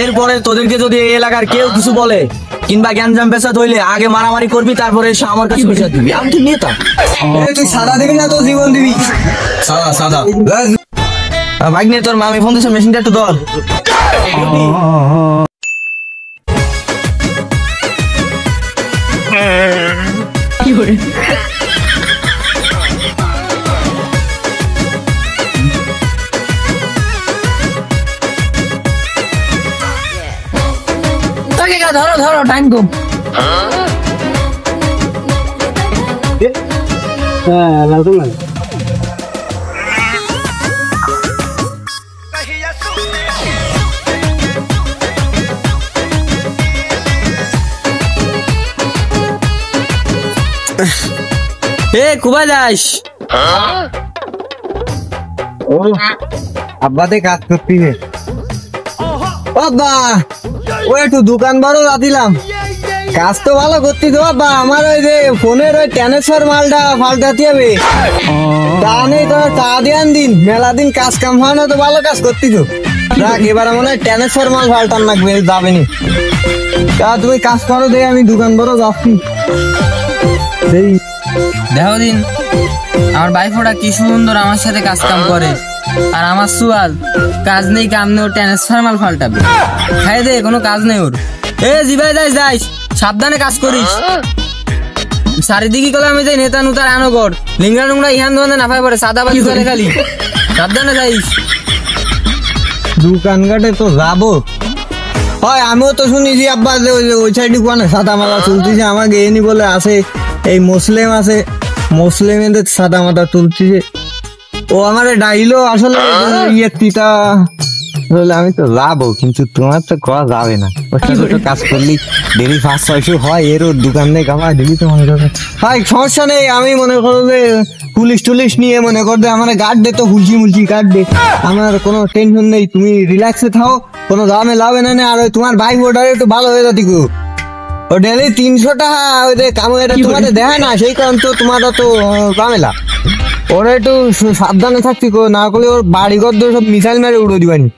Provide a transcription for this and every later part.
এরপরে তোদেরকে যদি এই এলাকার কেউ কিছু বলে কিংবা গ্যাঞ্জাম পেশাদ হইলে আগে মারামারি করবি, তারপরে এসে আমার কাছে পয়সা দিবি। আমি তো নেতা। তুই সাদা দিবি না তো জীবন দিবি? সাদা সাদা। বাইক নিয়ে তোর মামি ফোন দিছে, মেশিনটা একটু ধর। কি করে ধরো ধরো টাইম কম। এ কুবাই যাস? ও আব্বাতে কাজ করতি রে বাবা। ও একটু দোকান বড় দিলাম, কাজ তো ভালো করতি তো বাবা। আমার ওই যে ফোনের ওই ট্রান্সফার মালটা পাল্টাতে হবে, তা নেই তো তা দিয়ান দিন মেলা দিন কাজ কাম হয় না তো ভালো কাজ করতি তো। দেখ এবার মনে হয় ট্রান্সফার মাল পাল্টান লাগবে, যাবে নি। তা তুমি কাজ করো দে, আমি দোকান বড় যাচ্ছি। দেখো দিন আমার বাইফোটা কি সুন্দর আমার সাথে কাজ কাম করে, আর আমার সুয়াল কাজ নেই কাম নেই, ওর ট্রান্সফার মাল পাল্টাবে। খাই দে কোনো কাজ নেই ওর। এ জিবাই যাইস যাইস, সাবধানে কাজ করিস। চারিদিকে কলে আমি যাই নেতা নুতার আনগর লিঙ্গা লুঙ্গা ইহান দোকানে নাফায় পড়ে সাদা বালি চলে খালি। সাবধানে যাইস। দোকান ঘাটে তো যাবো, হয় আমিও তো শুনেছি আব্বা যে ওই সাইডে কোনে সাদা মালা তুলতেছে। আমাকে এনি বলে আছে এই মুসলিম আছে, মুসলিমদের সাদা মাথা তুলতেছে। ও আমার ডাইলো আসলে ইয়ে তিতা বলে আমি তো যাবো, কিন্তু তোমার তো করা যাবে না। কাজ করলি ডেলি 500-600 হয়, এরও দোকান নেই কামাই ডেলি তো মনে করবে। হয় সমস্যা নেই, আমি মনে করো যে পুলিশ টুলিশ নিয়ে মনে করবে আমার গার্ড দে, তো হুলচি মুলচি গার্ড দে, আমার কোনো টেনশন নেই। তুমি রিল্যাক্সে থাও, কোনো দামে লাভে না। আর ওই তোমার বাইক ওটার একটু ভালো হয়ে যাতি গো, ও ডেলি 300 টাকা ওই যে কামো এটা তোমার দেখায় না, সেই কারণ তো তোমার তো ঝামেলা। ওরা একটু সাবধানে থাকতি গো, না করলে ওর বাড়ি ঘর দিয়ে সব মিসাইল মেরে উড়ে দিবানি।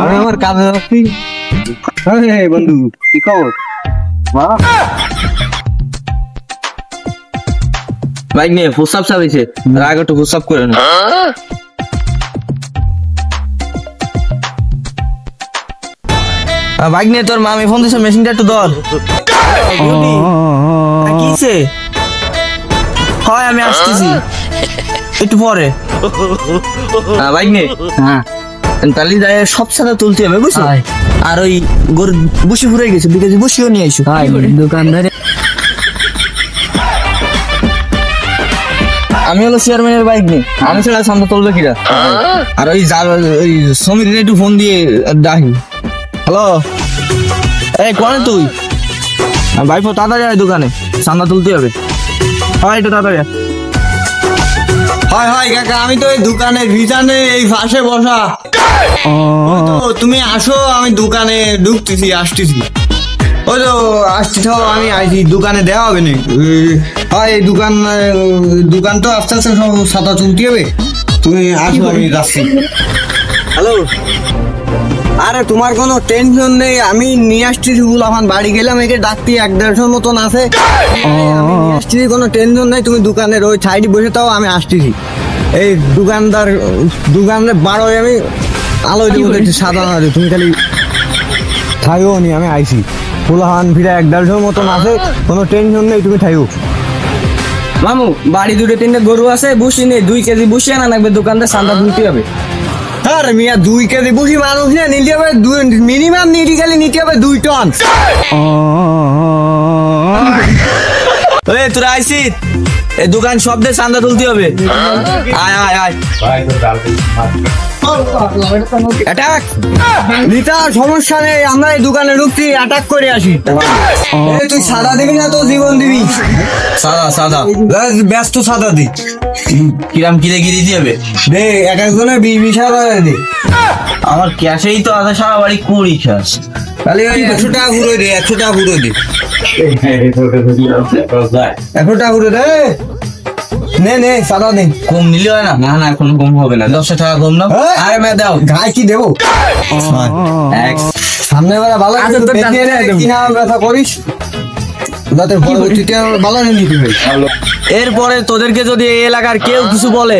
আমি আমার কাজে যাচ্ছি। বন্ধু কি খবর? বাইক নিয়ে প্রস্তাব চালিয়েছে, আগে একটু প্রস্তাব করে না। বাইক নিয়ে তোর মামি ফোন দিছে, মেশিনটা একটু ধর। কিসে? হয় আমি আসতেছি একটু পরে। বাইক নিয়ে তালি যায় সব সাদা তুলতে হবে বুঝছো। আর ওই গরু বসি ফুরে গেছে, বিকেজি বসিও নিয়ে আইসো দোকানদারে। আমি হলো চেয়ারম্যানের বাইক নিয়ে, আমি ছাড়া সামনে তুলবে কিরা। আর ওই সমীর একটু ফোন দিয়ে ডাকি। হ্যালো, এই কোনে তুই? ভাইপো তাড়াতাড়ি আয় দোকানে, চান্দা তুলতে হবে। হয় একটু তাড়াতাড়ি। হয় হয় কাকা, আমি তো এই দোকানের ভিতরে এই পাশে বসা। তুমি আসো, আমি দোকানে ঢুকতেছি, আসতেছি। ওই তো আসছি, আমি আইছি দোকানে দেওয়া হবে না। হয় এই দোকান তো আস্তে আস্তে সব সাদা তুলতে হবে। তুমি আসো, আমি যাচ্ছি। হ্যালো, আরে তোমার কোনো টেনশন নেই, আমি নিয়ে আসতেছি। আমার বাড়ি গেলাম, একে ডাকতি 1-150 মতন আছে। আমি নিয়ে আসতেছি, কোনো টেনশন নেই। তুমি দোকানের ওই সাইডে বসে তাও, আমি আসতেছি। এই দোকানদার 12 আমি আলো দেবো সাদা না, তুমি খালি থাইও নি, আমি আইছি। ফুলহান ফিরে 1-150 মতন আছে, কোনো টেনশন নেই, তুমি থাইও। মামু বাড়ি 2-3টে গরু আছে, বসি নেই, 2 কেজি বসি আনা লাগবে, দোকানদার চান্দা তুলতে হবে। আর মিয়া 2 কেজি বসি মানুষ না নিতে হবে, মিনিমাম নিতে হবে 2 টন। তোরা আইসিস, এই দোকান শব্দে চান্দা তুলতে হবে। আয় আয় আয়। অ্যাটাক নিতা সমস্যা নেই, আমরা এই দোকানে ঢুকছি, অ্যাটাক করে আসি। তুই সাদা দিবি না তো জীবন দিবি? সাদা সাদা ব্যস্ত সাদা দি। কিরাম কিরে কি দিতে হবে? দে এক একজনের 20 টাকা দে। আমার ক্যাশেই তো আধা সারা বাড়ি 20 ক্যাশ। তাহলে 100 টাকা ঘুরে দে, 100 টাকা ঘুরে দে, 100 টাকা ঘুরে দে। নে নে সাদা নে। কম নিলে হয় না? না না কোনো কম হবে না, 10 টাকা কম নাও। এই! আরে মে দাও। গায়ে কি দেবো? এক সামনে বেলা ভালো আচ্ছা, তোর টাকা কিনা ব্যথা করিস যাতে পরবর্তীতে ভালো নিতে হয়। এরপরে তোদেরকে যদি এই এলাকার কেউ কিছু বলে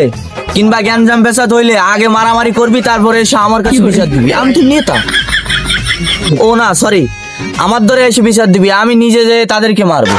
কিংবা গ্যাঞ্জাম পেশাদ হইলে আগে মারামারি করবি, তারপরে এসে আমার কাছে বিচার দিবি। আমি তো নেতা। ও না সরি, আমার ধরে এসে বিচার দিবি, আমি নিজে যে তাদেরকে মারবো।